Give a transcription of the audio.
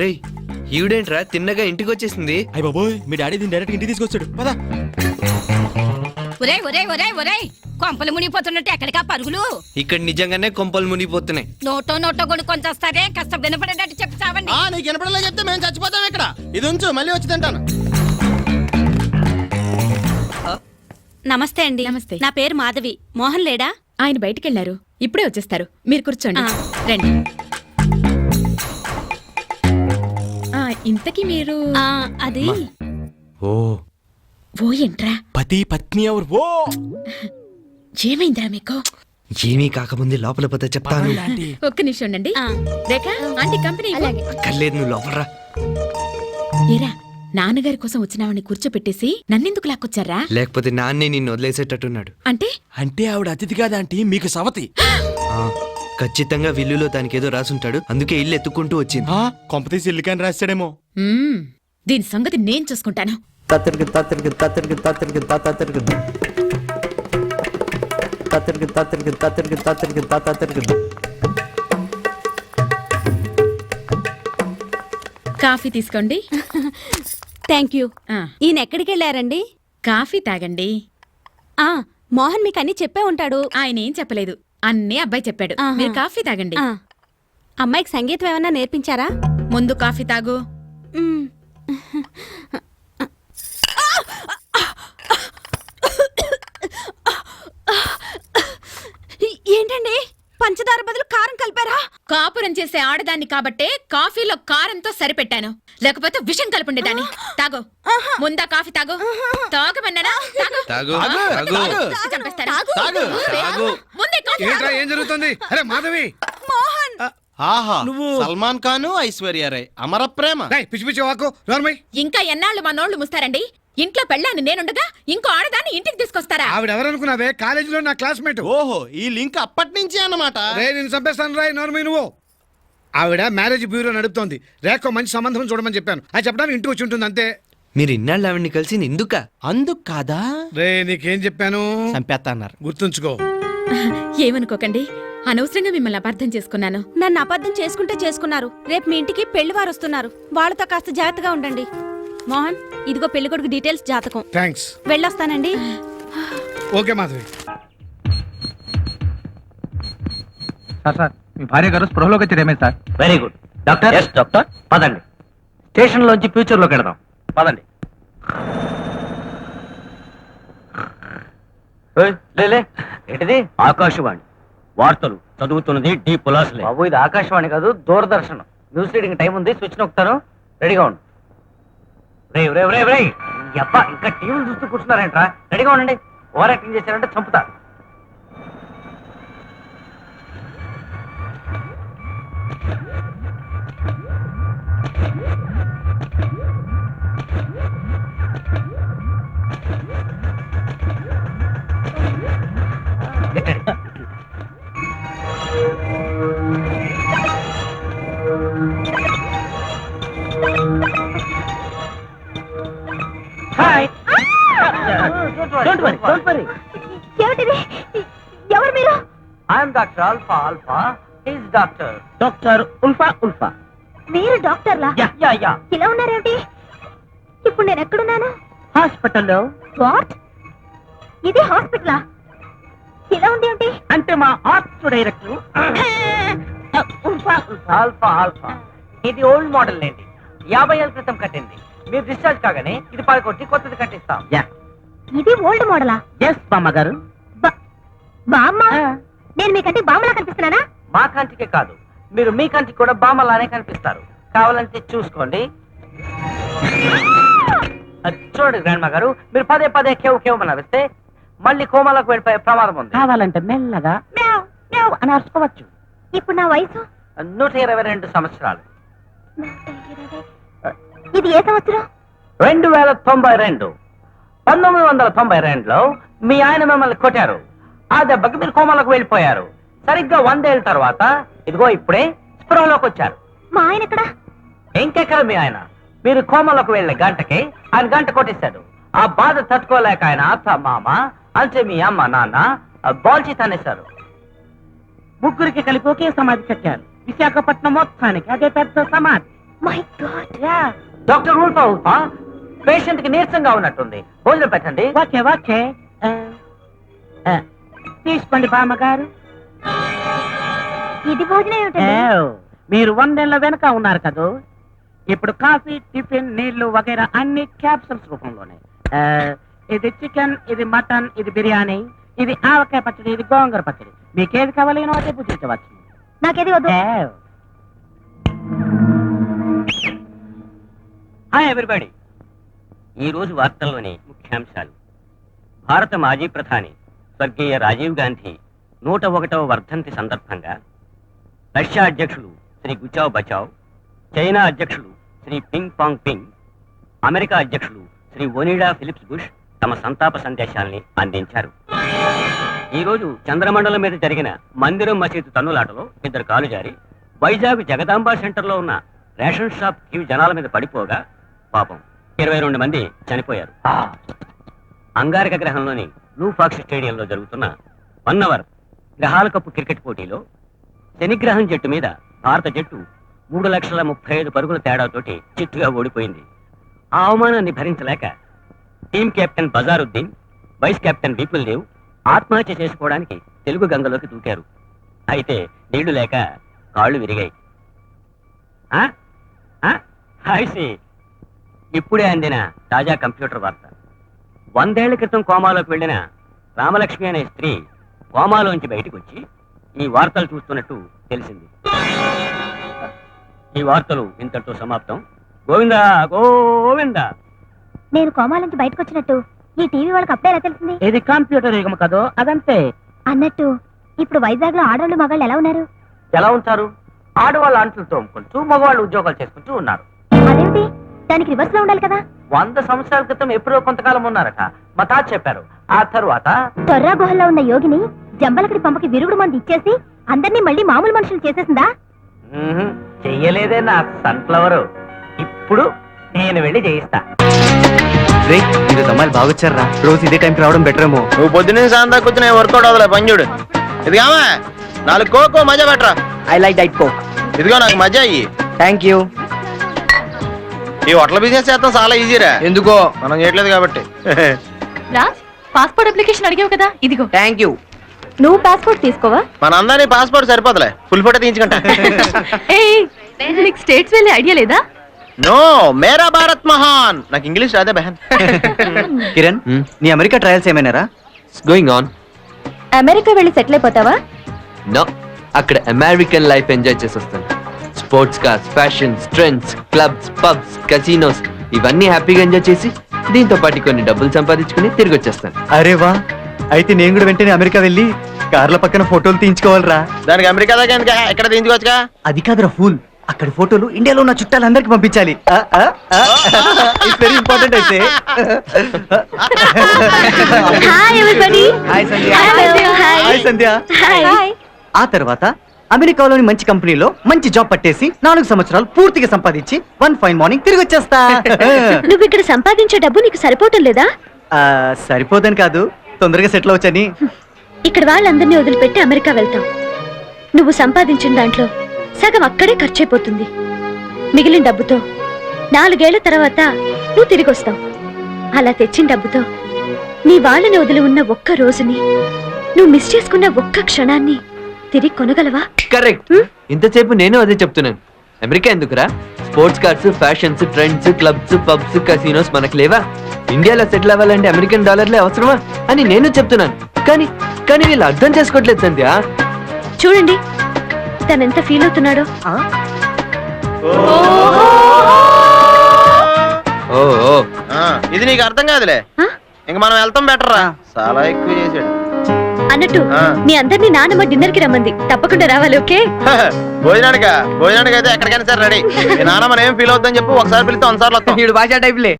రేయ్ ఈవిడేంట్రా తిన్నగా ఇంటికి వచ్చేసింది. అయ్య బాబోయ్, మీ డాడీ దీన్ని డైరెక్ట్ ఇంటికి తీసుకొచ్చాడు. పదా ఒరే ఒరే ఒరే ఒరే కొంపలు మునిగిపోతున్నట్టు ఎక్కడికా పరుగులు? ఇక్కడ నిజంగానే కొంపలు మునిగిపోతున్నాయి. నోటో కొనుక్కొని వస్తారే, కాస్త వినపడేటట్టు చెప్తావండి. నీకు వినపడలే చెప్తే మేము చచ్చిపోతాం ఇక్కడ. ఇది ఉంచు, మళ్ళీ వచ్చి తింటాను. నమస్తే అండి. నమస్తే. నా పేరు మాధవి. మోహన్ లేడా? ఆయన బయటికెళ్లారు, ఇప్పుడే వచ్చేస్తారు. మీరు కూర్చోండి. రండి. ఇంతకీ మీరు అది ఓ ఓ ఏంట్రా? పతి పత్ని ఎవరు? ఓ ఏమైందిరా మీకు? ఏమీ కాకముందే లోపల పోతే చెప్తాను. ఒక్క నిమిషం ఉండండి. రేఖ ఆంటీ కంపెనీ అక్కర్లేదు, నువ్వు లోపలరా. ఏరా, నాన్నగారి కోసం వచ్చినావని కూర్చోపెట్టేసి నన్నెందుకు లాక్కొచ్చారా? లేకపోతే నాన్నే నిన్ను వదిలేసేటట్టున్నాడు. అంటే అంటే ఆవిడ అతిథి కాదంటీ, మీకు సవతి. ఖచ్చితంగా విల్లులో దానికేదో రాసుంటాడు, అందుకే ఇల్లు ఎత్తుకుంటూ వచ్చింది. కొంపతీసి ఇల్లుకని రాశాడేమో. దీని సంగతి నేను చూసుకుంటాను. కాఫీ తీసుకోండి. Thank you. ఈయన ఎక్కడికి వెళ్ళారండి? కాఫీ తాగండి. మోహన్ మీకు అన్ని చెప్పే ఉంటాడు. ఆయన ఏం చెప్పలేదు, అన్నీ అబ్బాయి చెప్పాడు. మీరు కాఫీ తాగండి. అమ్మాయికి సంగీతం ఏమన్నా నేర్పించారా? ముందు కాఫీ తాగు. ఏంటండి, పంచదార బదులు కారం కలిపారా? కాపురం చేసే ఆడదాన్ని కాబట్టే కాఫీలో కారంతో సరిపెట్టాను, లేకపోతే విషం కలుపుండేదాన్ని. తాగు, ముందా కాఫీ తాగు. తాగమన్నానా? తాగు. చంపేస్తారా? ముందే కాఫీ తాగు. ఏం జరుగుతుంది? అరే మాధవి, ఆహా, నువ్వు సల్మాన్ ఖాన్, ఐశ్వర్య రాయ్ అమర ప్రేమ. పిచ్చి పిచ్చి వాకు నోర్మై. ఇంకా ఎన్నాళ్ళు మా నోళ్లు ముస్తారండి? ఇంట్లో పెళ్ళాన్ని నేనుండగా ఇంకో ఆడదాన్ని ఇంటికి తీసుకొస్తారా? ఆవిడెవరనుకున్నావే? కాలేజీలో నా క్లాస్మేట్. ఓహో, ఈ లింక్ అప్పటి నుంచి అన్నమాట. రే నేను చంపేస్తాను రాయ్ నోర్మై నువ్వు. ఆవిడ మ్యారేజ్ బ్యూరో నడుపుతోంది. రేఖ మంచి సంబంధం చూడమని చెప్పాను, అది చెప్పడానికి ఇంటికి వచ్చి ఉంటుంది అంతే. మీరు ఇన్నాళ్ళు ఆవిడ్ని కలిసి ఎందుక? అందుకు కాదా? రే నీకేం చెప్పాను? చంపేస్తా అన్నారు. గుర్తుంచుకో. ఏమనుకోకండి, అనవసరంగా మిమ్మల్ని అపార్థం చేసుకున్నాను. నన్ను అబద్ధం చేసుకుంటే చేసుకున్నారు. రేపు మీ ఇంటికి పెళ్లి వారు వస్తున్నారు, వాళ్ళతో కాస్త జాగ్రత్తగా ఉండండి. మోహన్, ఇదిగో పెళ్లి కొడుకు డీటెయిల్స్, జాతకం. థ్యాంక్స్. వెళ్ళొస్తానండి. ఓకే మాధవి. సార్ మీ భార్య గారు స్పృహలోకి వచ్చారేమే sir? Very good doctor. Yes doctor. పదండి, స్టేషన్ లోంచి ఫ్యూచర్ లోకి వెళదాం. పదండి. ఏంటిది? ఆకాశవాణి వార్తలు చదువుతున్నది డి పులాసులే. బాబు ఇది ఆకాశవాణి కాదు, దూరదర్శన్. న్యూస్ రీడింగ్ టైం ఉంది, స్విచ్ నొక్కుతాను, రెడీగా ఉండు. రే రే రే రే అబ్బా, ఇంకా టీవీలు చూస్తూ కూర్చున్నారేంట్రా? రెడీగా ఉండండి. ఓవర్ యాక్టింగ్ చేశారంటే చంపుతా. ఎవరు మీరు? I'm doctor alpha alpha. His doctor doctor ULFA ULFA. మీరు డాక్టర్లా? Yeah yeah. ఇలా ఉన్నారేమిటి? ఇప్పుడు నేను ఎక్కడున్నాను? హాస్పిటల్లో. వాట్? ఇది హాస్పిటలా? ఇలా ఉంది ఏంటి? అంటే మా arts director ULFA ULFA alpha alpha. ఇది ఓల్డ్ మోడల్ అండి, 50 ఏళ్ల క్రితం కట్టింది. మీరు డిశ్చార్జ్ కాగానే ఇది పడగొట్టి కొత్తది కట్టిస్తాం. ఇది ఓల్డ్ మోడలా? ఎస్ బామ్మ గారు. బామ్మ? నేను మీకంటే బామ్మలా కనిపిస్తున్నానా? మా కంటికే కాదు, మీరు మీ కంటికి కూడా బామ్మలానే కనిపిస్తారు. కావాలంటే చూసుకోండి. చూడండి గ్రాండ్ మా గారు, మీరు పదే పదే కేవ్ కేవ్ నడిస్తే మళ్ళీ కోమాలకు వెళ్ళిపోయే ప్రమాదం ఉంది. కావాలంటే మెల్లగా అని అరుచుకోవచ్చు. ఇప్పుడు నా వయసు 122 సంవత్సరాలు. ఇది ఏ సంవత్సరం? 2092. 1992లో మీ ఆయన మిమ్మల్ని కొట్టారు. ఆ దెబ్బకి మీరు కోమాలకు వెళ్ళిపోయారు. సరిగ్గా 100 ఏళ్ళ తర్వాత ఇదిగో ఇప్పుడే స్పృహలోకి వచ్చారు. మా ఆయన ఎక్కడ? ఇంకెక్కడ మీ ఆయన? మీరు కోమాలకు వెళ్ళే గంటకి ఆయన గంట కొట్టేశాడు. ఆ బాధ తట్టుకోలేక ఆయన అత్త మామ అంటే మీ అమ్మ నాన్న బాల్చి తనేశారు. ముగ్గురికి కలిపి ఒకే సమాధి కట్టారు. విశాఖపట్నం మొత్తానికి అదే పెద్ద సమాధి. My God. డాక్టర్ రూల్ఫా పేషెంట్ కి నీరసంగా ఉన్నట్టుంది, భోజనం పెట్టండి. ఓకే ఓకే తీసుకోండి బామ్మగారు. ఇది భోజనం ఏమిటండి? మీరు 100 ఏళ్ల వెనక ఉన్నారు కదూ. ఇప్పుడు కాఫీ, టిఫిన్, నీళ్లు వగైరా అన్ని క్యాప్సూల్స్ రూపంలోనే. ఇది చికెన్, ఇది మటన్, ఇది బిర్యానీ, ఇది ఆవకాయ పచ్చడి, ఇది గోంగూర పచ్చడి. మీకేది కావాలి అదే పూజించవచ్చు. నాకేది వద్దు. Hi everybody. ఈ రోజు వార్తల్లోని ముఖ్యాంశాలు. భారత మాజీ ప్రధాని స్వర్గీయ రాజీవ్ గాంధీ 101వ వర్ధంతి సందర్భంగా రష్యా అధ్యక్షులు శ్రీ గుచావ్ బచావ్, చైనా అధ్యక్షులు Shri ping pong ping, America అధ్యక్షులు శ్రీ ఒనిడా ఫిలిప్స్ బుష్ తమ సంతాప సందేశాల్ని అందించారు. ఈ రోజు చంద్రమండలం మీద జరిగిన మందిరం మసీదు తన్నులాటలో 2 కాలు జారి వైజాగ్ జగదాంబ సెంటర్లో ఉన్న రేషన్ షాప్ క్యూ జనాల మీద పడిపోగా పాపం 22 మంది చనిపోయారు. అంగారక గ్రహంలోని బ్లూ ఫాక్స్ స్టేడియంలో జరుగుతున్న 1 అవర్ గ్రహాల కప్పు క్రికెట్ పోటీలో శనిగ్రహం జట్టు మీద భారత జట్టు 3,35,000 పరుగుల తేడాతోటి చిత్తుగా ఓడిపోయింది. ఆ అవమానాన్ని భరించలేక team captain Bazaruddin, vice captain Vipul Dev ఆత్మహత్య చేసుకోవడానికి తెలుగు గంగలోకి దూకారు. అయితే నీళ్లు లేక కాళ్ళు విరిగాయి. ఇప్పుడే అందిన తాజా కంప్యూటర్ వార్త. 100 ఏళ్ల క్రితం కోమాలోకి వెళ్లిన రామలక్ష్మి అనే స్త్రీ కోమాలోంచి బయటకు వచ్చి ఈ వార్తలు చూస్తున్నట్టు తెలిసింది. ఈ వార్తలు ఇంతటితో సమాప్తం. గోవిందా గోవిందా. నేను కోమా నుంచి బయటకు వచ్చినట్టు ఈ టీవీ వాళ్ళకి అప్పుడే ఎలా తెలిసింది? ఇది కంప్యూటర్ యుగం కదో, అదంతే. అన్నట్టు ఇప్పుడు వైజాగ్ లో ఆడవాళ్ళు మగాళ్ళు ఎలా ఉన్నారు? ఎలా ఉంటారు? ఆడవాళ్ళు అంట్లు తోముకుంటూ మగవాళ్ళు ఉద్యోగాలు చేసుకుంటూ ఉన్నారు. అదేమిటి? దానికి రివర్స్ లో ఉండాలి కదా. 100 సంవత్సరాల క్రితం ఎప్పుడో కొంతకాలం ఉన్నారట, మా తాత చెప్పారు. ఆ తరువాత తొర్రా గుహల్లో ఉన్న యోగిని జంబలకడి పంపకి విరుగుడు మంది ఇచ్చేసి అందరినీ మళ్ళీ మామూలు మనుషులు చేసేసిందా? చెయ్యలేదే నా సన్ఫ్లవర్. ఇప్పుడు నేను వెళ్ళి చేయిస్తా. రే ఈరోజు అమ్మాయిలు బాగొచ్చారా? రోజు ఇదే టైంకి రావడం బెటర్ ఏమో. నువ్వు పొద్దున్నే సాయంత్రం కూర్చుని వర్కౌట్ అవ్వలే పని చూడు. ఇదిగామా 4 కోకో మజా పెట్టరా. ఐ లైక్ డైట్ కో. ఇదిగో నాకు మజా అయ్యి. Thank you. ఈ హోటల్ బిజినెస్ చేస్తాం చాలా ఈజీరా. ఎందుకో మనం చేయట్లేదు కాబట్టి. రాజ్, పాస్పోర్ట్ అప్లికేషన్ అడిగావు కదా, ఇదిగో. Thank you. నువ్వు పాస్పోర్ట్ తీసుకోవా? మన అందరినీ పాస్పోర్ట్ సరిపోతలే, ఫుల్ ఫోటో తీయించుకుంటా. నీకు స్టేట్స్ వెళ్ళే ఐడియా లేదా? నో, మేరా భారత్ మహాన్. నాకు ఇంగ్లీష్ రాదే బహన్. కిరణ్, నీ అమెరికా ట్రయల్స్ ఏమైనారా? Going on. అమెరికా వెళ్ళి సెటిల్ అయిపోతావా? నో, అక్కడ అమెరికన్ లైఫ్ ఎంజాయ్ చేసి వస్తాను. Sports cars, fashions, trends, clubs, pubs, casinos ఇవన్నీ హ్యాపీగా ఎంజాయ్ చేసి దీంతో పాటు కొన్ని డబ్బులు సంపాదించుకుని తిరిగి వచ్చేస్తాను. అరే వా, అయితే నేను కూడా వెంటనే అమెరికా వెళ్ళి కార్ల పక్కన ఫోటోలు తీయించుకోవాలరా. దానికి అమెరికా దాకా ఎందుకు, ఎక్కడ తీయించుకోవచ్చుగా. అది కాదురా ఫూల్, అక్కడ ఫోటోలు ఇండియాలో ఉన్న చుట్టాలందరికి పంపించాలి. వెరీ ఇంపార్టెంట్ అయితే. హాయ్ సంధ్య. ఆ తర్వాత అమెరికాలోని మంచి కంపెనీలో మంచి జాబ్ పట్టేసి 4 సంవత్సరాలు పూర్తిగా సంపాదించి 1 ఫైన్ మార్నింగ్ తిరిగి వచ్చేస్తా. నువ్వు ఇక్కడ సంపాదించే డబ్బు నీకు సరిపోవటం లేదా? సరిపోదని కాదు, తొందరగా సెటిల్ అవచ్చని. ఇక్కడ వాళ్ళందరినీ వదిలిపెట్టి అమెరికా వెళ్తాం. నువ్వు సంపాదించిన దాంట్లో సగం అక్కడే ఖర్చయిపోతుంది. మిగిలిన డబ్బుతో 4 ఏళ్ల తర్వాత నువ్వు తిరిగి వస్తావు. అలా తెచ్చిన డబ్బుతో నీ వాళ్ళని వదిలి ఉన్న ఒక్క రోజుని, నువ్వు మిస్ చేసుకున్న ఒక్క క్షణాన్ని తిరిగి కొనగలవా? కరెక్ట్. ఇంతసేపు నేను అదే చెప్తున్నాను. అమెరికా ఎందుకురా? Sports cars, fashions, trends, clubs, pubs, casinos మనకు లేవా? ఇండియాలో సెటిల్ అవ్వాలంటే అమెరికన్ డాలర్లే అవసరమా అని నేను చెప్తున్నాను. కానీ వీళ్ళు అర్థం చేసుకోవట్లేదు సంధ్య. చూడండి తనెంత ఫీల్ అవుతున్నాడో. ఇది నీకు అర్థం కాదులే. ఇంక మనం వెళ్తాం బెటర్ రా. చాలా ఎక్కువ చేసాడు అన్నట్టు మీ అందరినీ నాన్నమ్మ డిన్నర్ కి రమ్మంది, తప్పకుండా రావాలి. ఓకే? భోజనానికి అయితే ఎక్కడికైనా సరే రెడీ. నాన్నమ్మ ఏం ఫీల్ అవుతుందని చెప్పు, ఒకసారి పిలిస్తే 100 సార్లు వస్తాం. భాషా టైప్లే.